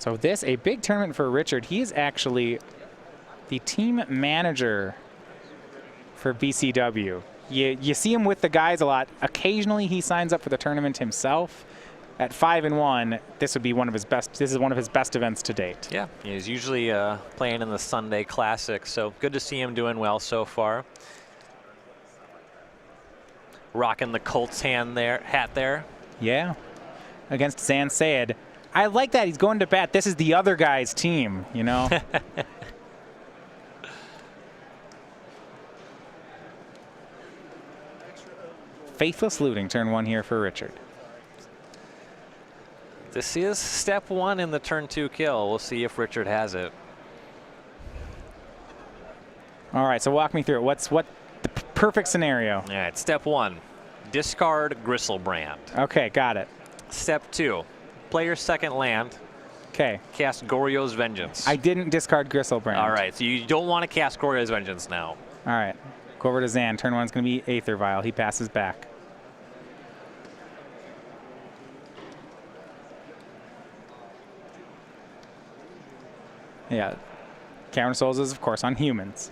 So this, a big tournament for Richard. He is actually the team manager for BCW. You see him with the guys a lot. Occasionally he signs up for the tournament himself. At 5-1, this would be one of his best. This is one of his best events to date. Yeah, he's usually playing in the Sunday Classic, so good to see him doing well so far. Rocking the Colts hat there. Yeah, against Zan Syed. I like that he's going to bat. This is the other guy's team, you know. Faithless Looting, turn 1 here for Richard. This is step 1 in the turn 2 kill. We'll see if Richard has it. All right, so walk me through it. What's the perfect scenario? All right, step 1, discard Gristlebrand. Okay, got it. Step 2, play your second land. Okay. Cast Goryo's Vengeance. I didn't discard Gristlebrand. All right, so you don't want to cast Goryo's Vengeance now. All right, go over to Zan. Turn 1 is going to be Aether Vial. He passes back. Yeah, Counter Souls is, of course, on humans.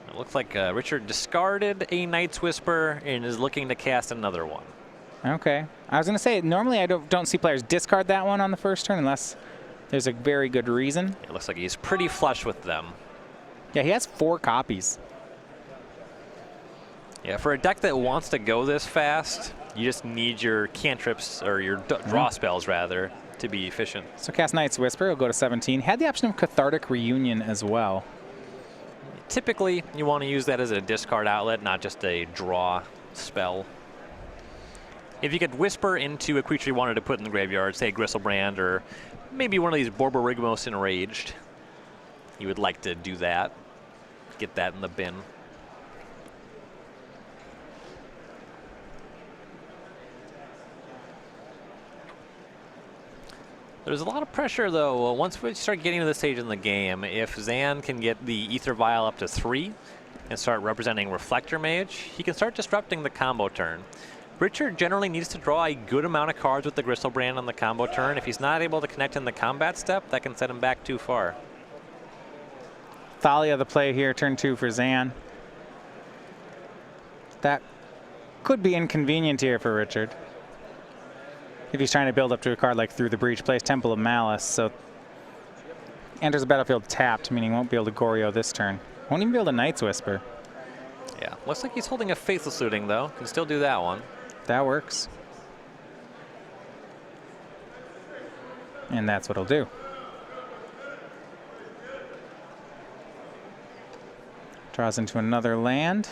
It looks like Richard discarded a Night's Whisper and is looking to cast another one. Okay. I was going to say, normally I don't see players discard that one on the first turn unless there's a very good reason. It looks like he's pretty flush with them. Yeah, he has 4 copies. Yeah, for a deck that wants to go this fast, you just need your cantrips, or your draw spells, rather, to be efficient. So cast Night's Whisper, he'll go to 17. Had the option of Cathartic Reunion as well. Typically, you want to use that as a discard outlet, not just a draw spell. If you could whisper into a creature you wanted to put in the graveyard, say Gristlebrand, or maybe one of these Borborygmos Enraged, you would like to do that. Get that in the bin. There's a lot of pressure, though. Once we start getting to this stage in the game, if Zan can get the Aether Vial up to 3 and start representing Reflector Mage, he can start disrupting the combo turn. Richard generally needs to draw a good amount of cards with the Gristlebrand on the combo turn. If he's not able to connect in the combat step, that can set him back too far. Thalia the play here, turn 2 for Zan. That could be inconvenient here for Richard. If he's trying to build up to a card like Through the Breach, plays Temple of Malice, so enters the battlefield tapped, meaning he won't be able to Goryo this turn. Won't even be able to Night's Whisper. Yeah, looks like he's holding a Faithless Looting, though. Can still do that one. That works. And that's what he'll do. Draws into another land.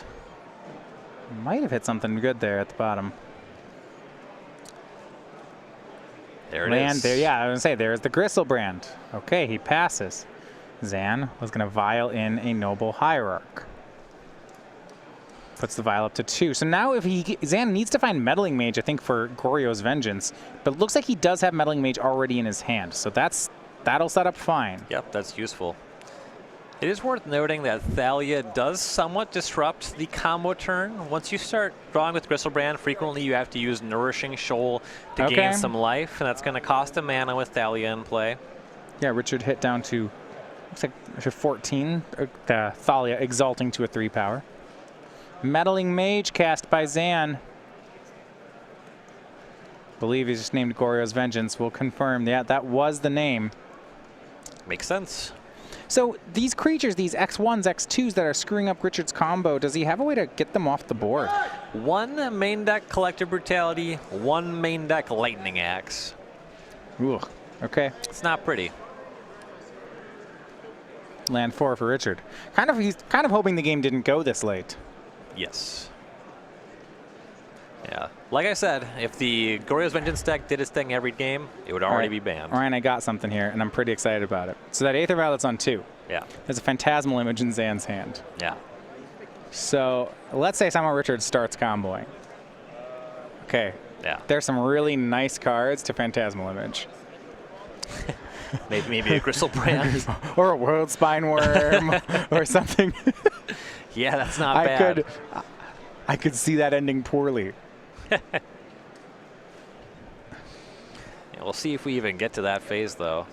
Might have hit something good there at the bottom. There it land is. There, yeah, I was going to say, there's the Gristlebrand. Okay, he passes. Zan was going to vial in a Noble Hierarch. Puts the vial up to 2. So now if Zan needs to find Meddling Mage, I think, for Goryo's Vengeance. But it looks like he does have Meddling Mage already in his hand. So that'll set up fine. Yep, that's useful. It is worth noting that Thalia does somewhat disrupt the combo turn. Once you start drawing with Gristlebrand, frequently you have to use Nourishing Shoal to gain some life, and that's going to cost a mana with Thalia in play. Yeah, Richard hit down to, looks like 14. Thalia exalting to a 3 power. Meddling Mage cast by Zan. Believe he's just named Goryo's Vengeance. We'll confirm. Yeah, that was the name. Makes sense. So these creatures, these X1s, X2s that are screwing up Richard's combo, does he have a way to get them off the board? 1 main deck Collective Brutality, 1 main deck Lightning Axe. Ooh, okay. It's not pretty. Land 4 for Richard. He's kind of hoping the game didn't go this late. Yes. Yeah. Like I said, if the Goryo's Vengeance deck did its thing every game, it would already be banned. All right, I got something here, and I'm pretty excited about it. So that Aether Vial that's on 2. Yeah. There's a Phantasmal Image in Zan's hand. Yeah. So let's say somehow Richard starts comboing. Okay. Yeah. There's some really nice cards to Phantasmal Image. Maybe a Gristlebrand. Or a World Spine Worm or something. Yeah, that's not bad. I could see that ending poorly. Yeah, we'll see if we even get to that phase, though.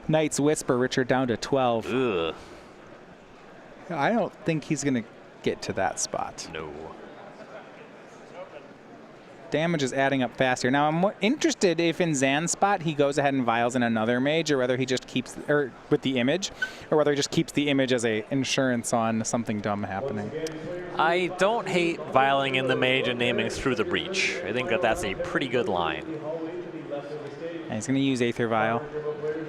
Knight's Whisper, Richard down to 12. Ugh. I don't think he's going to get to that spot. No. Damage is adding up faster. Now, I'm more interested if in Zan's spot he goes ahead and vials in another mage, or whether he just keeps, or with the image, or whether he just keeps the image as a insurance on something dumb happening. I don't hate vialing in the mage and naming through the breach. I think that that's a pretty good line. And he's going to use Aether Vial.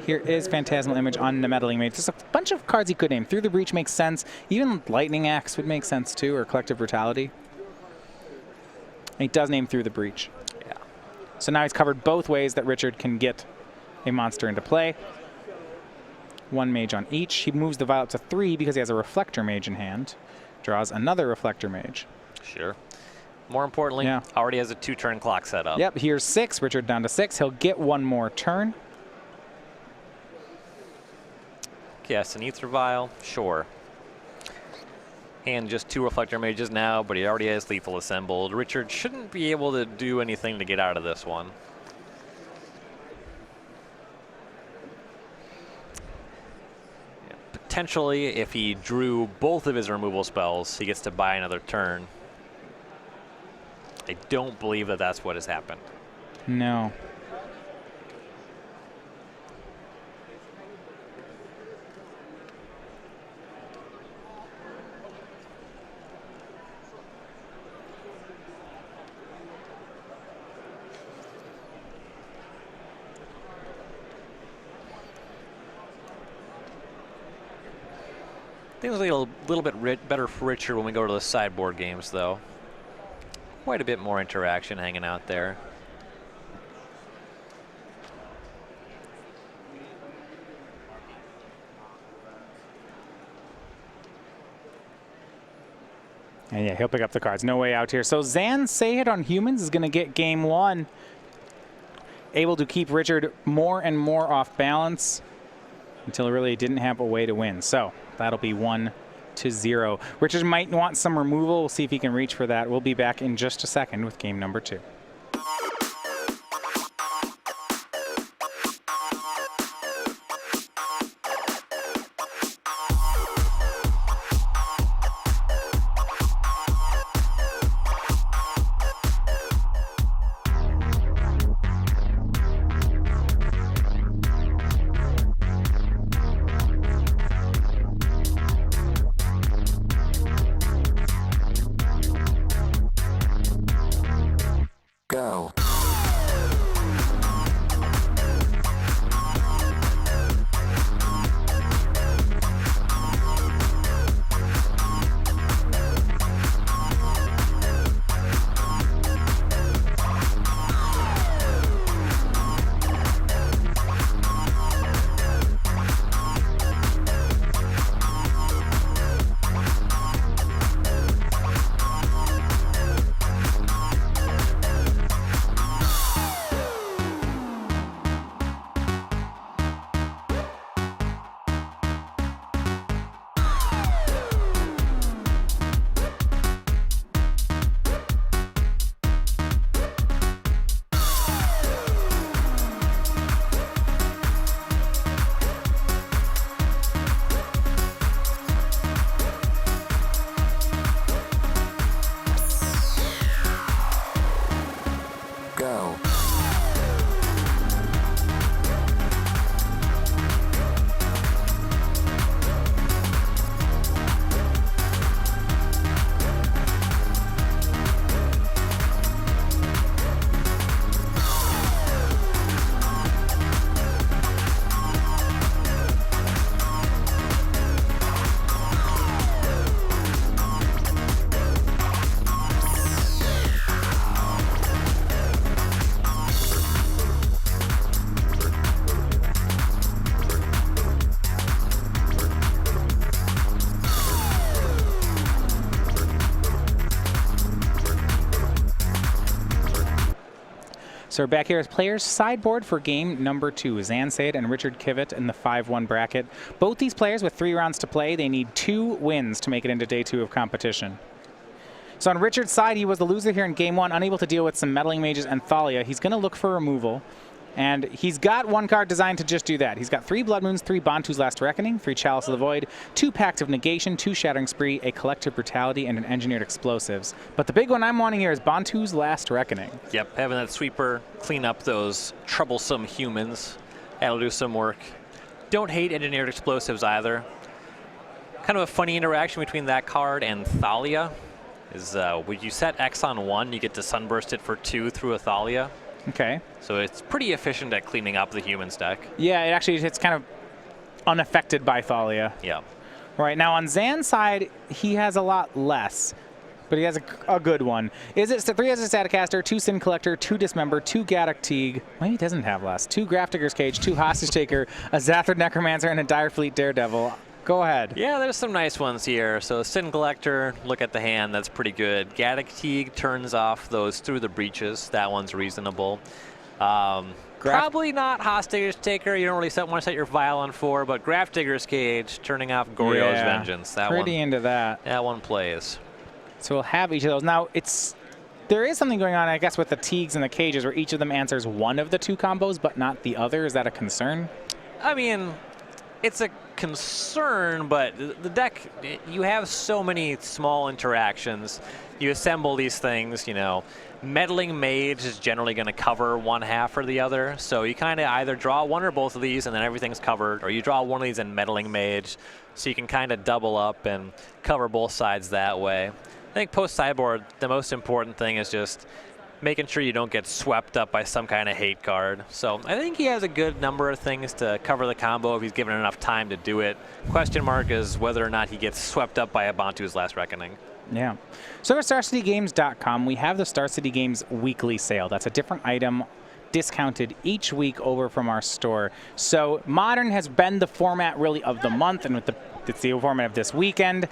Here is Phantasmal Image on the Meddling Mage. There's a bunch of cards he could name. Through the Breach makes sense. Even Lightning Axe would make sense too, or Collective Brutality. And he does name Through the Breach. Yeah. So now he's covered both ways that Richard can get a monster into play. One mage on each. He moves the Vial up to 3 because he has a Reflector Mage in hand. Draws another Reflector Mage. Sure. More importantly, already has a 2-turn clock set up. Yep, here's 6. Richard down to 6. He'll get one more turn. Yes, an Aether Vial, sure. And just 2 Reflector Mages now, but he already has Lethal assembled. Richard shouldn't be able to do anything to get out of this one. Yeah, potentially, if he drew both of his removal spells, he gets to buy another turn. I don't believe that that's what has happened. No. Things will get a little bit better for Richard when we go to the sideboard games, though. Quite a bit more interaction hanging out there. And yeah, he'll pick up the cards. No way out here. So Zan Syed on humans is going to get game 1. Able to keep Richard more and more off balance until really he didn't have a way to win. So that'll be 1-0. Richard might want some removal. We'll see if he can reach for that. We'll be back in just a second with game number 2. Go. Go. So we're back here as players sideboard for game number 2. Zan Syed and Richard Kivett in the 5-1 bracket. Both these players with 3 rounds to play. They need 2 wins to make it into day 2 of competition. So on Richard's side, he was the loser here in game 1, unable to deal with some Meddling Mages and Thalia. He's going to look for removal. And he's got one card designed to just do that. He's got 3 Blood Moons, 3 Bantu's Last Reckoning, 3 Chalice of the Void, 2 Pact of Negation, 2 Shattering Spree, a Collective Brutality, and an Engineered Explosives. But the big one I'm wanting here is Bantu's Last Reckoning. Yep, having that sweeper clean up those troublesome humans. That'll do some work. Don't hate Engineered Explosives either. Kind of a funny interaction between that card and Thalia is when you set X on 1, you get to Sunburst it for 2 through a Thalia. Okay. So it's pretty efficient at cleaning up the humans deck. Yeah, it's kind of unaffected by Thalia. Yeah. Right, now on Zan's side, he has a lot less, but he has a good one. Is it 3 as a Staticaster, 2 Sin Collector, 2 Dismember, 2 Gaddock Teague, maybe he doesn't have less, 2 Grafdigger's Cage, 2 Hostage Taker, a Zathrid Necromancer, and a Direfleet Daredevil. Go ahead. Yeah, there's some nice ones here. So Sin Collector, look at the hand, that's pretty good. Gaddock Teague turns off those Through the Breaches. That one's reasonable. Probably not Hostage Taker. You don't really want to set your Vial on 4, but Grafdigger's Cage, turning off Goryo's Vengeance. That pretty into that. That one plays. So we'll have each of those. Now, there is something going on, I guess, with the Teagues and the Cages, where each of them answers one of the 2 combos, but not the other. Is that a concern? I mean, it's a concern, but the deck, you have so many small interactions. You assemble these things, you know. Meddling Mage is generally going to cover one half or the other, so you kind of either draw one or both of these and then everything's covered, or you draw one of these and Meddling Mage, so you can kind of double up and cover both sides that way. I think post-sideboard, the most important thing is just making sure you don't get swept up by some kind of hate card. So I think he has a good number of things to cover the combo if he's given enough time to do it. Question mark is whether or not he gets swept up by a Bantu's Last Reckoning. Yeah. So at StarCityGames.com, we have the Star City Games weekly sale. That's a different item discounted each week over from our store. So Modern has been the format really of the month, and it's the format of this weekend.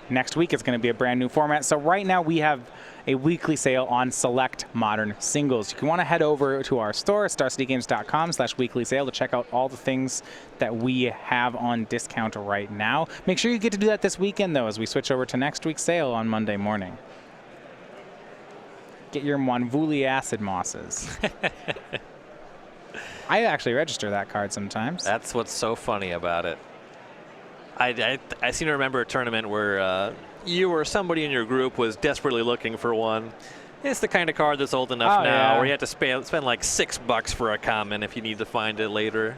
Next week it's going to be a brand new format. So right now we have a weekly sale on select Modern singles. You can want to head over to our store, starcitygames.com/weekly sale, to check out all the things that we have on discount right now. Make sure you get to do that this weekend, though, as we switch over to next week's sale on Monday morning. Get your Monvuli Acid Mosses. I actually register that card sometimes. That's what's so funny about it. I seem to remember a tournament where you or somebody in your group was desperately looking for one. It's the kind of card that's old enough now where you have to spend like $6 for a common if you need to find it later.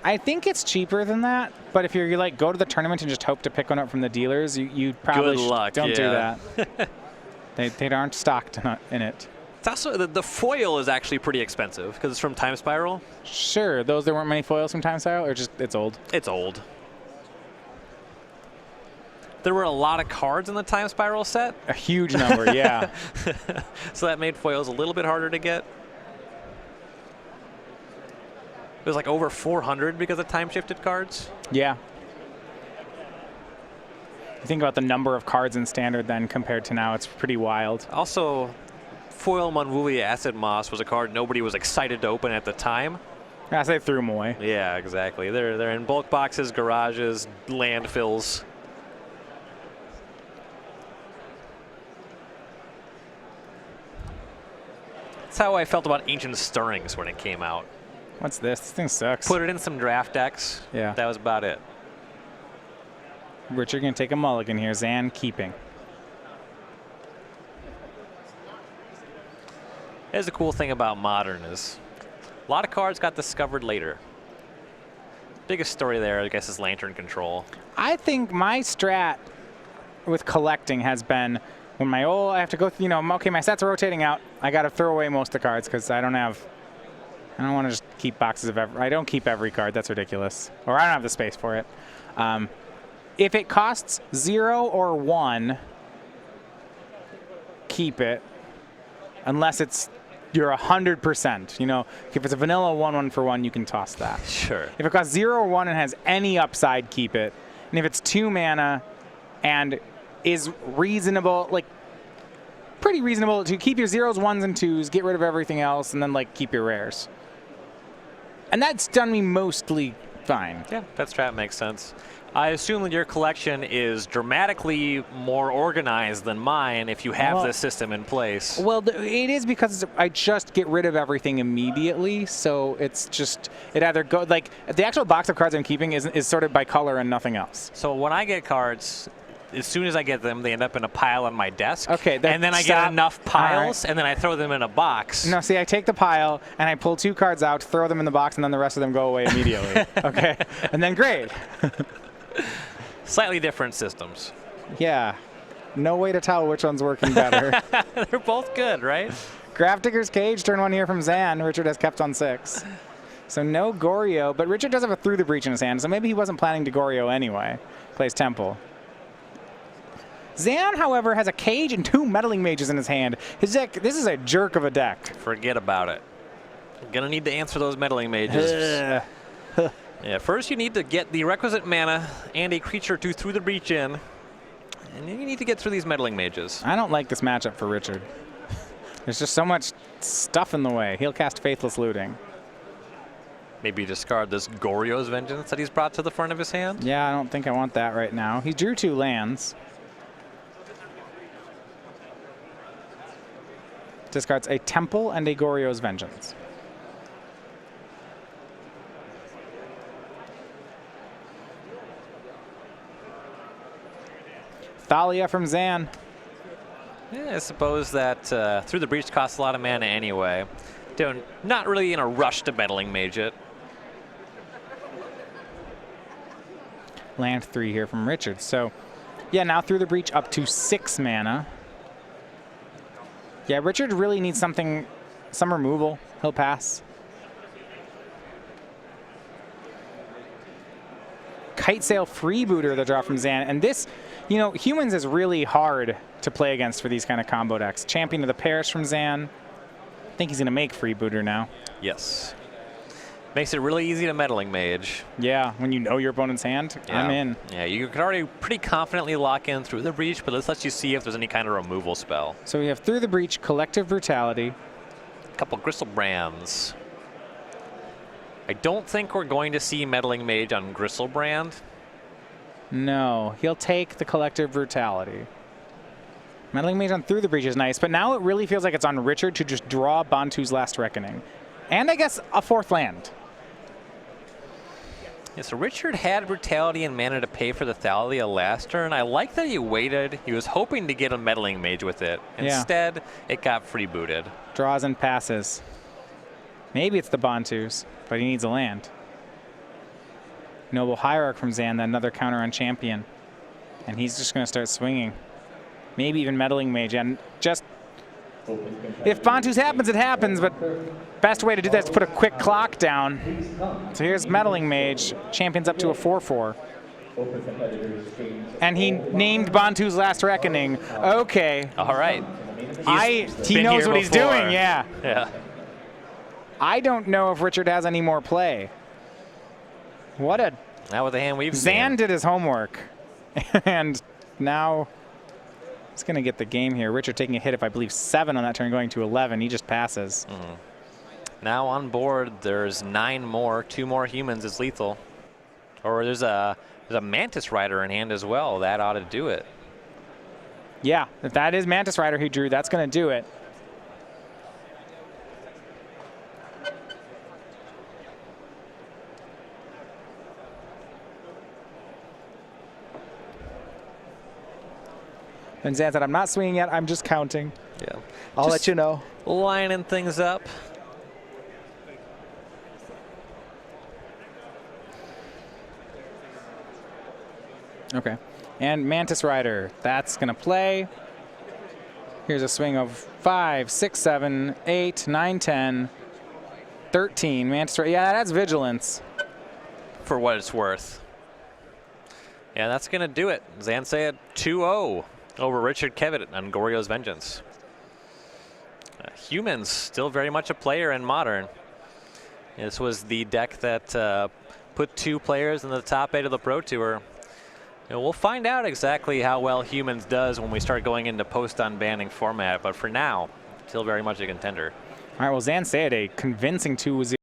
I think it's cheaper than that, but if you're like go to the tournament and just hope to pick one up from the dealers, you probably don't do that. They aren't stocked in it. It's also the foil is actually pretty expensive because it's from Time Spiral. Sure, there weren't many foils from Time Spiral, or just it's old. It's old. There were a lot of cards in the Time Spiral set. A huge number, yeah. So that made foils a little bit harder to get. It was like over 400 because of time-shifted cards. Yeah. You think about the number of cards in Standard then compared to now, it's pretty wild. Also, foil Monvuli Acid Moss was a card nobody was excited to open at the time. Yeah, so they threw them away. Yeah, exactly. They're in bulk boxes, garages, landfills. That's how I felt about Ancient Stirrings when it came out. What's this? This thing sucks. Put it in some draft decks. Yeah. That was about it. Richard going to take a mulligan here. Zan keeping. Here's the cool thing about Modern is a lot of cards got discovered later. Biggest story there, I guess, is Lantern Control. I think my strat with collecting has been when I have to go through, okay, my sets are rotating out. I got to throw away most of the cards because I don't want to just keep boxes of I don't keep every card. That's ridiculous. Or I don't have the space for it. If it costs 0 or 1, keep it. Unless you're 100%. If it's a vanilla 1/1 for 1, you can toss that. Sure. If it costs 0 or 1 and has any upside, keep it. And if it's 2 mana and is reasonable, like pretty reasonable, to keep your 0s, 1s, and 2s, get rid of everything else, and then keep your rares. And that's done me mostly fine. Yeah, that strat makes sense. I assume that your collection is dramatically more organized than mine if you have this system in place. Well, it is because I just get rid of everything immediately, so it's just, it either go, like, the actual box of cards I'm keeping is sorted by color and nothing else. So when I get cards, as soon as I get them, they end up in a pile on my desk. Okay, and then I get enough piles, and then I throw them in a box. No, see, I take the pile, and I pull 2 cards out, throw them in the box, and then the rest of them go away immediately. Okay? And then great. Slightly different systems. Yeah. No way to tell which one's working better. They're both good, right? Grafdigger's Cage, turn 1 here from Zan. Richard has kept on 6. So no Goryo, but Richard does have a Through the Breach in his hand, so maybe he wasn't planning to Goryo anyway. Plays Temple. Zan, however, has a Cage and 2 Meddling Mages in his hand. His deck, this is a jerk of a deck. Forget about it. Gonna need to answer those Meddling Mages. Yeah, first you need to get the requisite mana and a creature to Through the Breach in. And then you need to get through these Meddling Mages. I don't like this matchup for Richard. There's just so much stuff in the way. He'll cast Faithless Looting. Maybe discard this Goryo's Vengeance that he's brought to the front of his hand? Yeah, I don't think I want that right now. He drew 2 lands. Discards a Temple and a Goryo's Vengeance. Thalia from Zan. Yeah, I suppose that Through the Breach costs a lot of mana anyway. Not really in a rush to Meddling Mage it. Land 3 here from Richard. So, yeah, now Through the Breach up to 6 mana. Yeah, Richard really needs something, some removal. He'll pass. Kite Sail Freebooter, the draw from Zan. And this, you know, Humans is really hard to play against for these kind of combo decks. Champion of the Parish from Zan. I think he's going to make Freebooter now. Yes. Makes it really easy to Meddling Mage. Yeah, when you know your opponent's hand, yeah. I'm in. Yeah, you can already pretty confidently lock in Through the Breach, but this lets you see if there's any kind of removal spell. So we have Through the Breach, Collective Brutality. A couple Gristlebrand's. I don't think we're going to see Meddling Mage on Gristlebrand. No, he'll take the Collective Brutality. Meddling Mage on Through the Breach is nice, but now it really feels like it's on Richard to just draw Bantu's Last Reckoning. And I guess a 4th land. Yeah, so Richard had Brutality and mana to pay for the Thalia last turn. I like that he waited. He was hoping to get a Meddling Mage with it. Instead, it got freebooted. Draws and passes. Maybe it's the Bantus, but he needs a land. Noble Hierarch from Zan, then another counter on Champion. And he's just going to start swinging. Maybe even Meddling Mage. And just, if Bantus happens, it happens, but best way to do that is to put a quick clock down. So here's Meddling Mage. Champion's up to a 4/4. And he named Bantu's Last Reckoning. Okay. All right. He knows what he's doing, yeah. Yeah. I don't know if Richard has any more play. What a... Now with the hand we've Zan seen. did his homework. And now he's going to get the game here. Richard taking a hit of, I believe, 7 on that turn, going to 11. He just passes. Now on board, there's 9 more. 2 more Humans is lethal. Or there's a Mantis Rider in hand as well. That ought to do it. Yeah, if that is Mantis Rider he drew, that's going to do it. And Zan said, I'm not swinging yet, I'm just counting. Yeah. I'll let you know. Lining things up. Okay. And Mantis Rider, that's going to play. Here's a swing of 5, 6, 7, 8, 9, 10, 13. Mantis Rider, yeah, that's Vigilance. For what it's worth. Yeah, that's going to do it. Zan Syed 2-0 over Richard Kivett on Goryo's Vengeance. Humans still very much a player in Modern. This was the deck that put 2 players in the top 8 of the Pro Tour. We'll find out exactly how well Humans does when we start going into post-unbanning format, but for now, still very much a contender. All right, well, Zan Syed, a convincing 2-0.